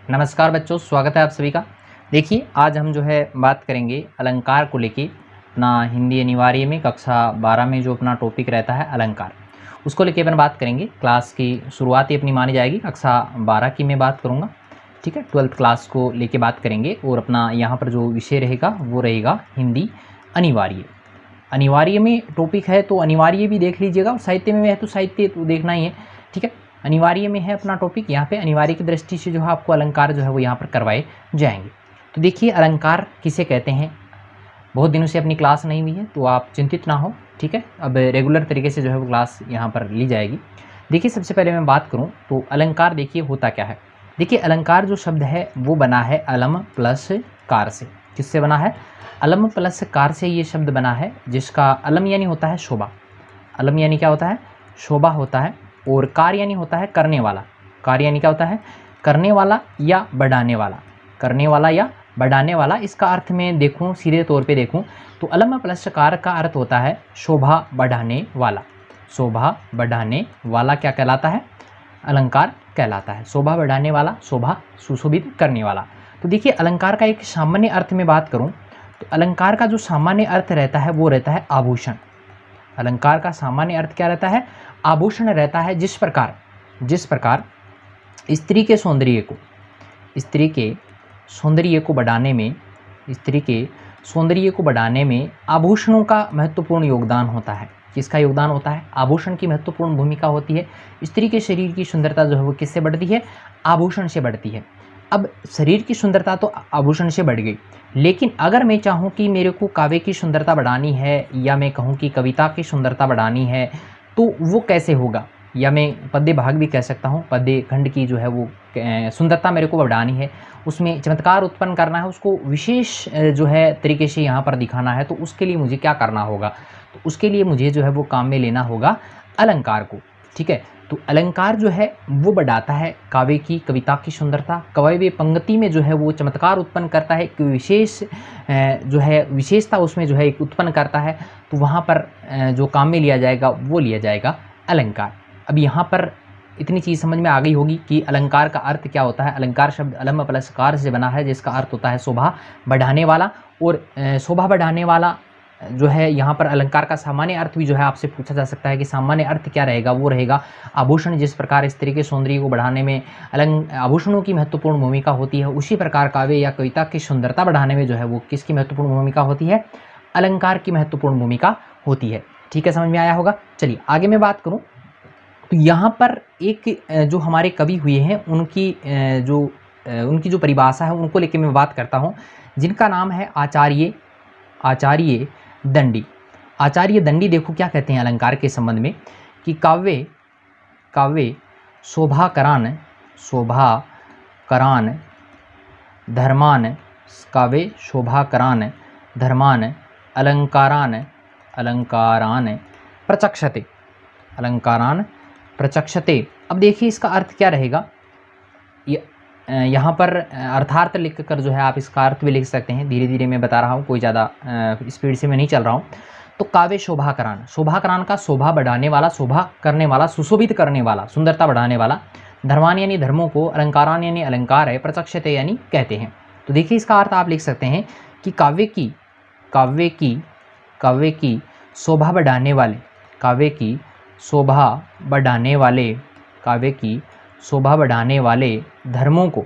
नमस्कार बच्चों, स्वागत है आप सभी का। देखिए, आज हम जो है बात करेंगे अलंकार को लेके। अपना हिंदी अनिवार्य में कक्षा 12 में जो अपना टॉपिक रहता है अलंकार, उसको लेके अपन बात करेंगे। क्लास की शुरुआत ही अपनी मानी जाएगी, कक्षा 12 की मैं बात करूँगा। ठीक है, 12th क्लास को लेके बात करेंगे और अपना यहाँ पर जो विषय रहेगा वो रहेगा हिंदी अनिवार्य। अनिवार्य में टॉपिक है तो अनिवार्य भी देख लीजिएगा, साहित्य में है तो साहित्य तो देखना ही है। ठीक है, अनिवार्य में है अपना टॉपिक। यहाँ पे अनिवार्य की दृष्टि से जो है आपको अलंकार जो है वो यहाँ पर करवाए जाएंगे। तो देखिए, अलंकार किसे कहते हैं, बहुत दिनों से अपनी क्लास नहीं हुई है तो आप चिंतित ना हो। ठीक है, अब रेगुलर तरीके से जो है वो क्लास यहाँ पर ली जाएगी। देखिए, सबसे पहले मैं बात करूँ तो अलंकार देखिए होता क्या है। देखिए, अलंकार जो शब्द है वो बना है अलम प्लस कार से। किससे बना है? अलम प्लस कार से ये शब्द बना है, जिसका अलम यानी होता है शोभा। अलम यानी क्या होता है? शोभा होता है। और कार यानी होता है करने वाला। कार यानी क्या होता है? करने वाला या बढ़ाने वाला। करने वाला या बढ़ाने वाला। इसका अर्थ में देखूं, सीधे तौर पे देखूं तो अलम प्लस कार का अर्थ होता है शोभा बढ़ाने वाला। शोभा बढ़ाने वाला क्या कहलाता है? अलंकार कहलाता है। शोभा बढ़ाने वाला, शोभा सुशोभित करने वाला। तो देखिए, अलंकार का एक सामान्य अर्थ में बात करूं तो अलंकार का जो सामान्य अर्थ रहता है वो रहता है आभूषण। अलंकार का सामान्य अर्थ क्या रहता है? आभूषण रहता है। जिस प्रकार स्त्री के सौंदर्य को बढ़ाने में, स्त्री के सौंदर्य को बढ़ाने में आभूषणों का महत्वपूर्ण योगदान होता है। किसका योगदान होता है? आभूषण की महत्वपूर्ण भूमिका होती है। स्त्री के शरीर की सुंदरता जो है वो किससे बढ़ती है? आभूषण से बढ़ती है। अब शरीर की सुंदरता तो आभूषण से बढ़ गई, लेकिन अगर मैं चाहूँ कि मेरे को काव्य की सुंदरता बढ़ानी है, या मैं कहूँ कि कविता की सुंदरता बढ़ानी है, तो वो कैसे होगा? या मैं पद्य भाग भी कह सकता हूँ। पद्य खंड की जो है वो सुंदरता मेरे को बढ़ानी है, उसमें चमत्कार उत्पन्न करना है, उसको विशेष जो है तरीके से यहाँ पर दिखाना है, तो उसके लिए मुझे क्या करना होगा? तो उसके लिए मुझे जो है वो काम में लेना होगा अलंकार को। ठीक है, तो अलंकार जो है वो बढ़ाता है काव्य की, कविता की सुंदरता। काव्य पंक्ति में जो है वो चमत्कार उत्पन्न करता है, एक विशेष जो है विशेषता उसमें जो है एक उत्पन्न करता है। तो वहाँ पर जो काम में लिया जाएगा वो लिया जाएगा अलंकार। अब यहाँ पर इतनी चीज़ समझ में आ गई होगी कि अलंकार का अर्थ क्या होता है। अलंकार शब्द अलम प्लस कार से बना है, जिसका अर्थ होता है शोभा बढ़ाने वाला। और शोभा बढ़ाने वाला जो है यहाँ पर अलंकार का सामान्य अर्थ भी जो है आपसे पूछा जा सकता है कि सामान्य अर्थ क्या रहेगा। वो रहेगा आभूषण। जिस प्रकार स्त्री के सौंदर्य को बढ़ाने में आभूषणों की महत्वपूर्ण भूमिका होती है, उसी प्रकार काव्य या कविता की सुंदरता बढ़ाने में जो है वो किसकी महत्वपूर्ण भूमिका होती है? अलंकार की महत्वपूर्ण भूमिका होती है। ठीक है, समझ में आया होगा। चलिए आगे मैं बात करूँ तो यहाँ पर एक जो हमारे कवि हुए हैं उनकी जो परिभाषा है उनको लेकर मैं बात करता हूँ, जिनका नाम है आचार्य दंडी। आचार्य दंडी देखो क्या कहते हैं अलंकार के संबंध में कि काव्य शोभाकरान धर्मान, काव्य शोभाकरान धर्मान अलंकारान प्रचक्षते। अब देखिए, इसका अर्थ क्या रहेगा। यहाँ पर अर्थार्थ लिख कर जो है आप इसका अर्थ भी लिख सकते हैं। धीरे धीरे मैं बता रहा हूँ, कोई ज़्यादा स्पीड से मैं नहीं चल रहा हूँ। तो काव्य शोभाकरान का शोभा बढ़ाने वाला, शोभा करने वाला, सुशोभित करने वाला, सुंदरता बढ़ाने वाला। धर्मान यानी धर्मों को, अलंकारान यानी अलंकार है, प्रचक्षते यानी कहते हैं। तो देखिए, इसका अर्थ आप लिख सकते हैं कि काव्य की शोभा बढ़ाने वाले, काव्य की शोभा बढ़ाने वाले धर्मों को,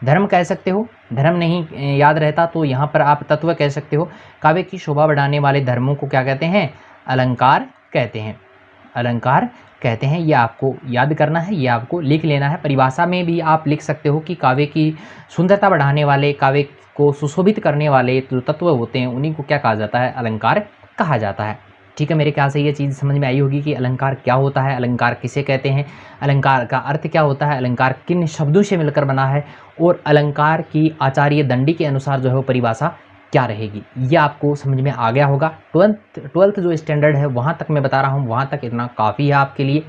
धर्म कह सकते हो, धर्म नहीं याद रहता तो यहाँ पर आप तत्व कह सकते हो। काव्य की शोभा बढ़ाने वाले धर्मों को क्या कहते हैं? अलंकार कहते हैं। अलंकार कहते हैं। ये आपको याद करना है, ये आपको लिख लेना है। परिभाषा में भी आप लिख सकते हो कि काव्य की सुंदरता बढ़ाने वाले, काव्य को सुशोभित करने वाले जो तत्व होते हैं उन्हीं को क्या कहा जाता है? अलंकार कहा जाता है। ठीक है, मेरे ख्याल से ये चीज़ समझ में आई होगी कि अलंकार क्या होता है, अलंकार किसे कहते हैं, अलंकार का अर्थ क्या होता है, अलंकार किन शब्दों से मिलकर बना है, और अलंकार की आचार्य दंडी के अनुसार जो है वो परिभाषा क्या रहेगी। ये आपको समझ में आ गया होगा। ट्वेल्थ जो स्टैंडर्ड है वहाँ तक मैं बता रहा हूँ, वहाँ तक इतना काफ़ी है आपके लिए।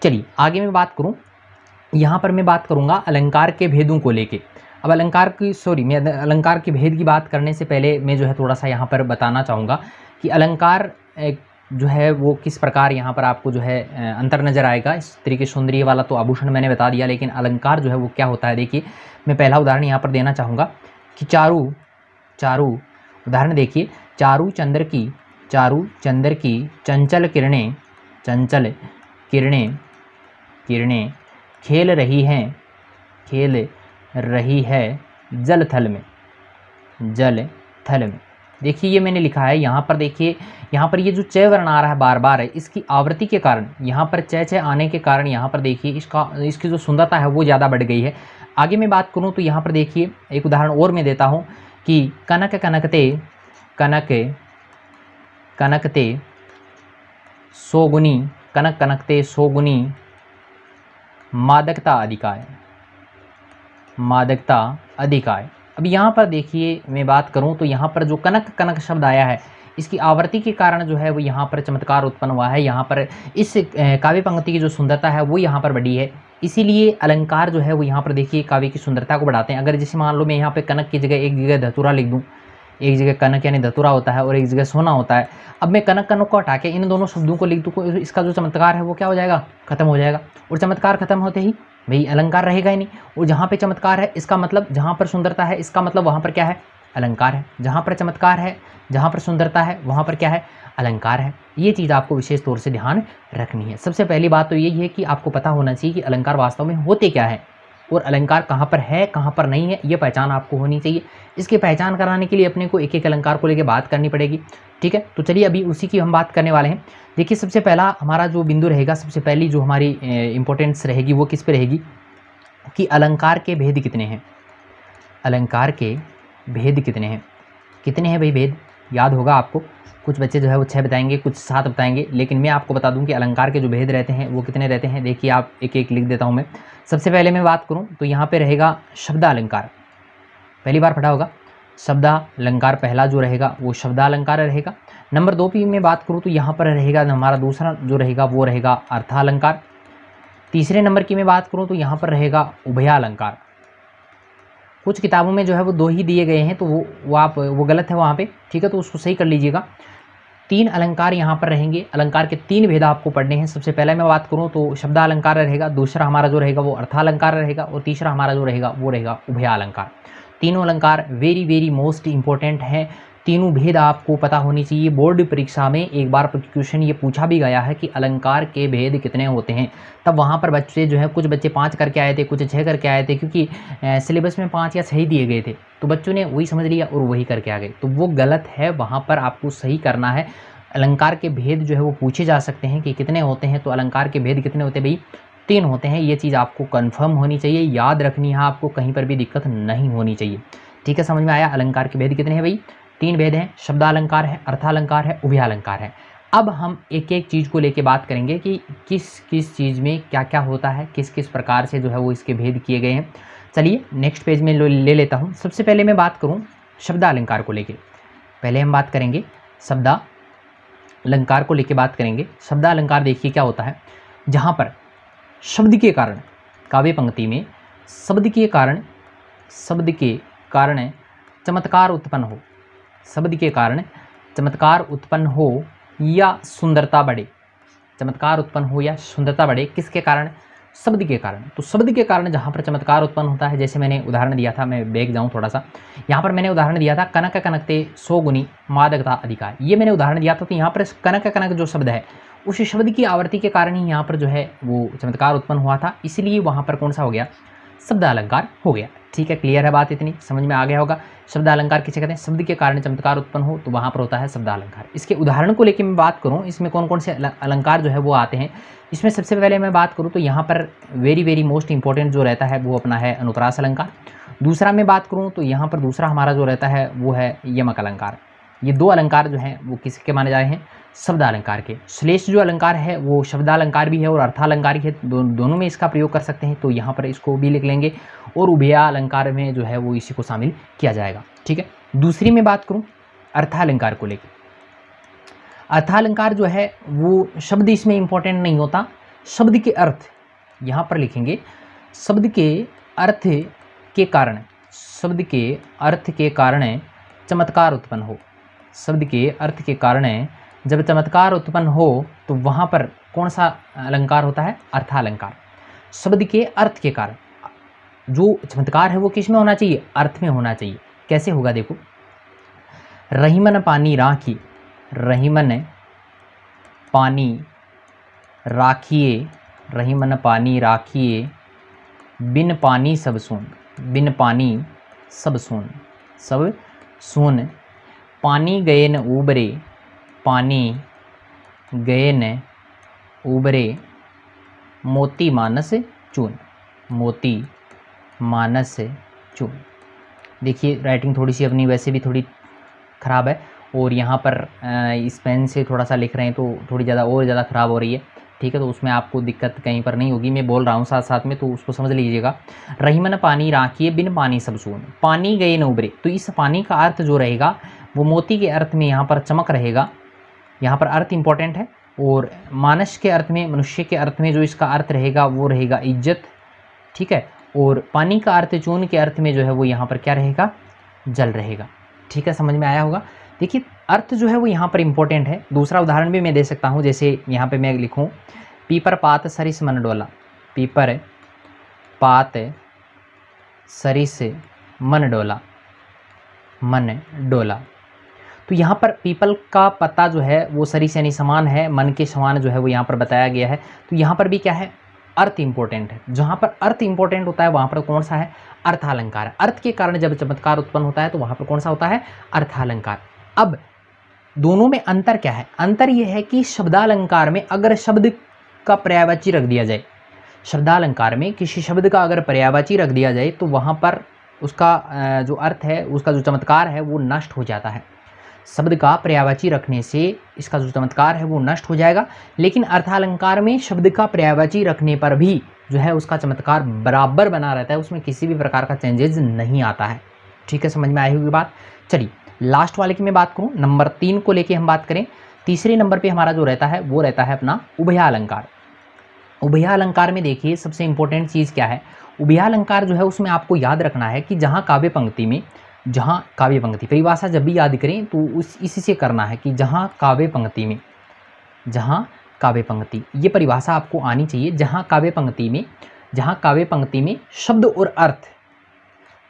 चलिए आगे मैं बात करूँ, यहाँ पर मैं बात करूँगा अलंकार के भेदों को लेके। अब मैं अलंकार के भेद की बात करने से पहले मैं जो है थोड़ा सा यहाँ पर बताना चाहूँगा कि अलंकार जो है वो किस प्रकार यहाँ पर आपको जो है अंतर नज़र आएगा। इस तरीके सौंदर्य वाला तो आभूषण मैंने बता दिया, लेकिन अलंकार जो है वो क्या होता है देखिए। मैं पहला उदाहरण यहाँ पर देना चाहूँगा कि चारू चारू उदाहरण देखिए, चारू चंद्र की चंचल किरणें किरणें खेल रही है जल थल में। देखिए ये मैंने लिखा है यहाँ पर, देखिए यहाँ पर ये जो च वर्ण आ रहा है बार बार है, इसकी आवृत्ति के कारण यहाँ पर च आने के कारण यहाँ पर देखिए इसकी जो सुंदरता है वो ज़्यादा बढ़ गई है। आगे मैं बात करूँ तो यहाँ पर देखिए एक उदाहरण और मैं देता हूँ कि कनक कनकते सोगुनी मादकता अधिकाय। अब यहाँ पर देखिए मैं बात करूँ तो यहाँ पर जो कनक शब्द आया है, इसकी आवृत्ति के कारण जो है वो यहाँ पर चमत्कार उत्पन्न हुआ है। यहाँ पर इस काव्य पंक्ति की जो सुंदरता है वो यहाँ पर बढ़ी है, इसीलिए अलंकार जो है वो यहाँ पर देखिए काव्य की सुंदरता को बढ़ाते हैं। अगर जैसे मान लो मैं यहाँ पे कनक की जगह एक जगह धतूरा लिख दूँ, एक जगह कनक यानी धतूरा होता है और एक जगह सोना होता है, अब मैं कनक को हटा के इन दोनों शब्दों को लिख दूँ, इसका जो चमत्कार है वो क्या हो जाएगा, खत्म हो जाएगा। और चमत्कार खत्म होते ही भाई अलंकार रहेगा ही नहीं। और जहाँ पे चमत्कार है इसका मतलब, जहाँ पर सुंदरता है इसका मतलब वहाँ पर क्या है, अलंकार है। जहाँ पर चमत्कार है, जहाँ पर सुंदरता है वहाँ पर क्या है, अलंकार है। ये चीज़ आपको विशेष तौर से ध्यान रखनी है। सबसे पहली बात तो यही है कि आपको पता होना चाहिए कि अलंकार वास्तव में होते क्या है और अलंकार कहाँ पर है कहाँ पर नहीं है, ये पहचान आपको होनी चाहिए। इसकी पहचान कराने के लिए अपने को एक एक अलंकार को लेकर बात करनी पड़ेगी। ठीक है, तो चलिए अभी उसी की हम बात करने वाले हैं। देखिए सबसे पहला हमारा जो बिंदु रहेगा, सबसे पहली जो हमारी इंपॉर्टेंस रहेगी वो किस पे रहेगी कि अलंकार के भेद कितने हैं। अलंकार के भेद कितने हैं भाई भेद याद होगा आपको। कुछ बच्चे जो है वो 6 बताएंगे, कुछ 7 बताएंगे, लेकिन मैं आपको बता दूं कि अलंकार के जो भेद रहते हैं वो कितने रहते हैं। देखिए आप एक एक लिख देता हूं मैं। सबसे पहले मैं बात करूं तो यहाँ पे रहेगा शब्दालंकार, पहली बार पढ़ा होगा शब्दालंकार, पहला जो रहेगा वो शब्दालंकार रहेगा। नंबर 2 की मैं बात करूँ तो यहाँ पर रहेगा हमारा दूसरा जो रहेगा वो रहेगा अर्थालंकार। तीसरे नंबर की मैं बात करूँ तो यहाँ पर रहेगा उभयालंकार। कुछ किताबों में जो है वो 2 ही दिए गए हैं, तो वो गलत है वहाँ पे, ठीक है, तो उसको सही कर लीजिएगा। 3 अलंकार यहाँ पर रहेंगे। अलंकार के 3 भेद आपको पढ़ने हैं। सबसे पहले मैं बात करूँ तो शब्दालंकार रहेगा, दूसरा हमारा जो रहेगा वो अर्थालंकार रहेगा और तीसरा हमारा जो रहेगा वो रहेगा उभयालंकार। तीनों अलंकार वेरी मोस्ट इंपॉर्टेंट हैं। तीनों भेद आपको पता होनी चाहिए। बोर्ड परीक्षा में एक बार क्वेश्चन ये पूछा भी गया है कि अलंकार के भेद कितने होते हैं, तब वहाँ पर बच्चे जो है कुछ बच्चे 5 करके आए थे, कुछ 6 करके आए थे, क्योंकि सिलेबस में 5 या 6 दिए गए थे, तो बच्चों ने वही समझ लिया और वही करके आ गए, तो वो गलत है। वहाँ पर आपको सही करना है। अलंकार के भेद जो है वो पूछे जा सकते हैं कि कितने होते हैं, तो अलंकार के भेद कितने होते हैं भाई, 3 होते हैं। ये चीज़ आपको कन्फर्म होनी चाहिए, याद रखनी है आपको, कहीं पर भी दिक्कत नहीं होनी चाहिए। ठीक है, समझ में आया। अलंकार के भेद कितने हैं भाई, 3 भेद हैं, शब्दालंकार है, अर्थालंकार है, उभयालंकार है। अब हम एक एक चीज़ को लेके बात करेंगे कि किस किस चीज़ में क्या क्या होता है, किस किस प्रकार से जो है वो इसके भेद किए गए हैं। चलिए नेक्स्ट पेज में ले लेता हूँ। सबसे पहले मैं बात करूँ शब्दालंकार को लेके, पहले हम बात करेंगे शब्दालंकार को लेके बात करेंगे। शब्दालंकार देखिए क्या होता है, जहाँ पर शब्द के कारण, काव्य पंक्ति में शब्द के कारण चमत्कार उत्पन्न हो, शब्द के कारण चमत्कार उत्पन्न हो या सुंदरता बढ़े, चमत्कार उत्पन्न हो या सुंदरता बढ़े, किसके कारण, शब्द के कारण। तो शब्द के कारण जहाँ पर चमत्कार उत्पन्न होता है, जैसे मैंने उदाहरण दिया था, मैं बैक जाऊँ थोड़ा सा, यहाँ पर मैंने उदाहरण दिया था कनक कनकते 100 गुनी मादकता अधिकार, ये मैंने उदाहरण दिया था। तो यहाँ पर कनक जो शब्द है उस शब्द की आवृत्ति के कारण ही यहाँ पर जो है वो चमत्कार उत्पन्न हुआ था, इसलिए वहाँ पर कौन सा हो गया, शब्दालंकार हो गया। ठीक है, क्लियर है बात, इतनी समझ में आ गया होगा। शब्दालंकार किसे कहते हैं, शब्द के कारण चमत्कार उत्पन्न हो तो वहाँ पर होता है शब्दालंकार। इसके उदाहरण को लेकर मैं बात करूँ, इसमें कौन कौन से अलंकार जो है वो आते हैं। इसमें सबसे पहले मैं बात करूँ तो यहाँ पर वेरी मोस्ट इंपॉर्टेंट जो रहता है वो अपना है अनुप्रास अलंकार। दूसरा मैं बात करूँ तो यहाँ पर दूसरा हमारा जो रहता है वो है यमक अलंकार। ये 2 अलंकार जो हैं वो किसके माने जाए हैं, शब्दालंकार के। श्लेष जो अलंकार है वो शब्दालंकार भी है और अर्थालंकार भी है, दोनों में इसका प्रयोग कर सकते हैं, तो यहाँ पर इसको भी लिख लेंगे। और उभयालंकार में जो है वो इसी को शामिल किया जाएगा। ठीक है, दूसरी में बात करूँ अर्थालंकार को लेकर। अर्थालंकार जो है वो शब्द इसमें इंपॉर्टेंट नहीं होता, शब्द के अर्थ यहाँ पर लिखेंगे, शब्द के अर्थ के कारण, शब्द के अर्थ के कारण चमत्कार उत्पन्न हो, शब्द के अर्थ के कारण जब चमत्कार उत्पन्न हो तो वहाँ पर कौन सा अलंकार होता है, अर्थालंकार। शब्द के अर्थ के कारण, जो चमत्कार है वो किस में होना चाहिए, अर्थ में होना चाहिए। कैसे होगा देखो, रहीमन पानी राखी, रहीमन पानी राखिए, रहीमन पानी राखिए, बिन पानी सब सून, बिन पानी सब सून, सब सून, पानी गए न उबरे, पानी गए न उबरे, मोती मानस चून, मोती मानस चून। देखिए राइटिंग थोड़ी सी अपनी वैसे भी थोड़ी ख़राब है, और यहाँ पर इस पेन से थोड़ा सा लिख रहे हैं तो थोड़ी ज़्यादा और ज़्यादा ख़राब हो रही है, ठीक है। तो उसमें आपको दिक्कत कहीं पर नहीं होगी, मैं बोल रहा हूँ साथ साथ में, तो उसको समझ लीजिएगा। रहीमन पानी राखिए, बिन पानी सब सून, पानी गए न उबरे, तो इस पानी का अर्थ जो रहेगा वो मोती के अर्थ में यहाँ पर चमक रहेगा, यहाँ पर अर्थ इंपॉर्टेंट है। और मानस के अर्थ में, मनुष्य के अर्थ में जो इसका अर्थ रहेगा वो रहेगा इज्जत, ठीक है। और पानी का अर्थ, चून के अर्थ में जो है वो यहाँ पर क्या रहेगा, जल रहेगा, ठीक है। समझ में आया होगा। देखिए अर्थ जो है वो यहाँ पर इंपॉर्टेंट है। दूसरा उदाहरण भी मैं दे सकता हूँ, जैसे यहाँ पे मैं लिखूँ, पीपर पात सरिस मन डोला, पीपर पात सरिस मन डोला, मन डोला। तो यहाँ पर पीपल का पत्ता जो है वो सरिस यानी समान है, मन के समान जो है वो यहाँ पर बताया गया है। तो यहाँ पर भी क्या है, अर्थ इंपॉर्टेंट है। जहाँ पर अर्थ इंपॉर्टेंट होता है वहाँ पर कौन सा है, अर्थालंकार। अर्थ के कारण जब चमत्कार उत्पन्न होता है तो वहाँ पर कौन सा होता है, अर्थालंकार। अब दोनों में अंतर क्या है, अंतर ये है कि शब्दालंकार में अगर शब्द का पर्यायवाची रख दिया जाए, शब्दालंकार में किसी शब्द का अगर पर्यायवाची रख दिया जाए तो वहाँ पर उसका जो अर्थ है, उसका जो चमत्कार है वो नष्ट हो जाता है। शब्द का पर्यायवाची रखने से इसका जो चमत्कार है वो नष्ट हो जाएगा, लेकिन अर्थालंकार में शब्द का पर्यायवाची रखने पर भी जो है उसका चमत्कार बराबर बना रहता है, उसमें किसी भी प्रकार का चेंजेस नहीं आता है, ठीक है। समझ में आई होगी बात। चलिए लास्ट वाले की मैं बात करूँ, नंबर 3 को लेके हम बात करें। तीसरे नंबर पे हमारा जो रहता है वो रहता है अपना उभयालंकार। उभयालंकार में देखिए सबसे इंपॉर्टेंट चीज़ क्या है, उभयालंकार जो है उसमें आपको याद रखना है कि जहाँ काव्य पंक्ति में, जहाँ काव्य पंक्ति परिभाषा जब भी याद करें तो इसी से करना है कि जहाँ काव्य पंक्ति में, जहाँ काव्य पंक्ति, ये परिभाषा आपको आनी चाहिए। जहाँ काव्य पंक्ति में, जहाँ काव्य पंक्ति में शब्द और अर्थ,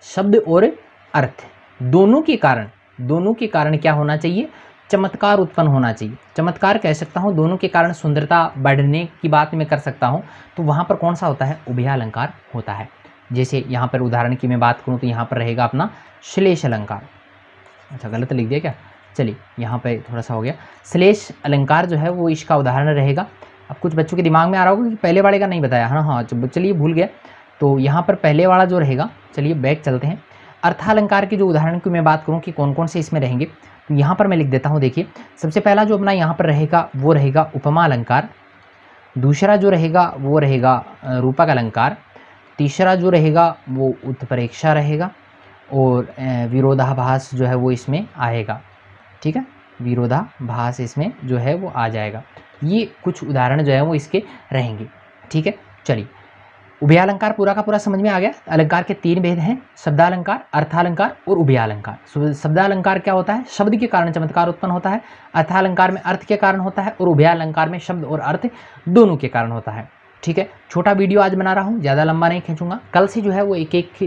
शब्द और अर्थ दोनों के कारण क्या होना चाहिए, चमत्कार उत्पन्न होना चाहिए। चमत्कार कह सकता हूँ, दोनों के कारण सुंदरता बढ़ने की बात मैं कर सकता हूँ, तो वहाँ पर कौन सा होता है, उभयालंकार होता है। जैसे यहाँ पर उदाहरण की मैं बात करूँ तो यहाँ पर रहेगा अपना श्लेष अलंकार। अच्छा गलत लिख दिया क्या, चलिए यहाँ पे थोड़ा सा हो गया। श्लेष अलंकार जो है वो इसका उदाहरण रहेगा। अब कुछ बच्चों के दिमाग में आ रहा होगा कि पहले वाले का नहीं बताया, हाँ चलिए भूल गया। तो यहाँ पर पहले वाला जो रहेगा, चलिए बैक चलते हैं। अर्थालंकार की जो उदाहरण की मैं बात करूँ कि कौन कौन से इसमें रहेंगे, तो यहाँ पर मैं लिख देता हूँ। देखिए सबसे पहला जो अपना यहाँ पर रहेगा वो रहेगा उपमा अलंकार, दूसरा जो रहेगा वो रहेगा रूपक अलंकार, तीसरा जो रहेगा वो उत्प्रेक्षा रहेगा, और विरोधाभास जो है वो इसमें आएगा, ठीक है। विरोधाभास इसमें जो है वो आ जाएगा। ये कुछ उदाहरण जो है वो इसके रहेंगे, ठीक है। चलिए उभयालंकार पूरा का पूरा समझ में आ गया। अलंकार के 3 भेद हैं, शब्दालंकार, अर्थालंकार और उभयालंकार। शब्दालंकार क्या होता है, शब्द के कारण चमत्कार उत्पन्न होता है। अर्थालंकार में अर्थ के कारण होता है, और उभयालंकार में शब्द और अर्थ दोनों के कारण होता है, ठीक है। छोटा वीडियो आज बना रहा हूँ, ज़्यादा लंबा नहीं खींचूंगा। कल से जो है वो एक एक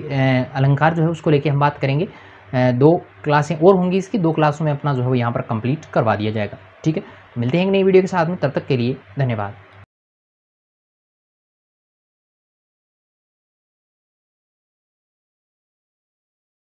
अलंकार जो है उसको लेके हम बात करेंगे। 2 क्लासें और होंगी इसकी, 2 क्लासों में अपना जो है वो यहाँ पर कंप्लीट करवा दिया जाएगा, ठीक है। मिलते हैं एक नई वीडियो के साथ में, तब तक के लिए धन्यवाद।